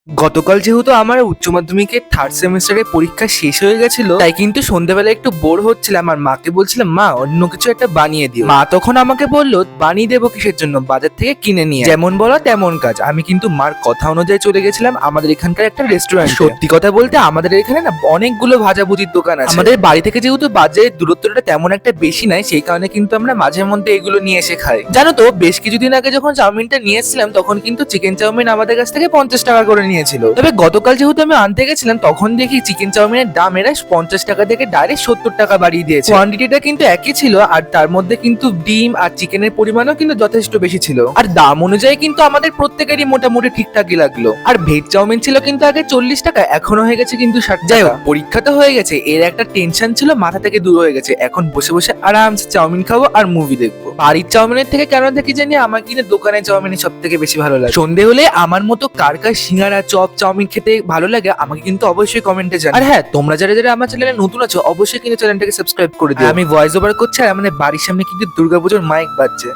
গতকাল যেহেতু আমার উচ্চ মাধ্যমিকের থার্ড সেমিস্টারের পরীক্ষা শেষ হয়ে গেছিল, তাই কিন্তু সন্ধ্যাবেলা একটু বোর হচ্ছিলাম আর মাকে বলছিলাম, মা অন্য কিছু একটা বানিয়ে দিও। মা তখন আমাকে বললো, বানিয়ে দেবো কিসের জন্য, বাজার থেকে কিনে নিয়ে আয়। যেমন বলা তেমন কাজ। আমি কিন্তু মার কথা অনুযায়ী চলে গেছিলাম আমাদের এখানকার একটা রেস্টুরেন্ট। সত্যি কথা বলতে আমাদের এখানে না অনেকগুলো ভাজাভুজির দোকান আছে। আমাদের বাড়ি থেকে যেহেতু বাজারের দূরত্বটা তেমন একটা বেশি নাই, সেই কারণে কিন্তু আমরা মাঝে মধ্যে এগুলো নিয়ে এসে খাই। জানো তো, বেশ কিছুদিন আগে যখন চাউমিনটা নিয়ে এসেছিলাম তখন কিন্তু চিকেন চাউমিন আমাদের কাছ থেকে 50 টাকা করে নিয়েছিল। তবে গতকাল যেহেতু আমি আনতে গেছিলাম তখন দেখি চিকেন চাউমিনের দাম এরা 50 টাকা থেকে ডাইরেক্ট 70 টাকা বাড়িয়ে দিয়েছে। কোয়ান্টিটিটা কিন্তু একই ছিল আর তার মধ্যে কিন্তু ডিম আর চিকেনের পরিমাণও কিন্তু যথেষ্ট বেশি ছিল। আর দাম অনুযায়ী কিন্তু আমাদের প্রত্যেকেরই মোটামুটি ঠিকঠাকই লাগলো। আর ভেজ চাউমিন ছিল কিন্তু আগে 40 টাকা, এখনো হয়ে গেছে কিন্তু 60 টাকা। যাই হোক, পরীক্ষা তো হয়ে গেছে, এর একটা টেনশন ছিল মাথা থেকে দূর হয়ে গেছে। এখন বসে বসে আরামসে চাউমিন খাবো আর মুভি দেখবো। বাড়ির চাউমিনের থেকে কেন দেখি জানি আমার কিন্তু দোকানের চাউমিনই সব থেকে বেশি ভালো লাগে। সন্ধে হলে আমার মতো কার কার সিঙ্গারা চপ চাউমিন খেতে ভালো লাগে আমাকে কিন্তু অবশ্যই কমেন্টে জানাও। আর হ্যাঁ, তোমরা যারা যারা আমার চ্যানেলে নতুন আছো অবশ্যই কিন্তু চ্যানেলটাকে সাবস্ক্রাইব করে দিও। আমি ভয়েস ওভার করছি আর আমাদের বাড়ির সামনে কিন্তু দুর্গাপুজোর মাইক বাজছে।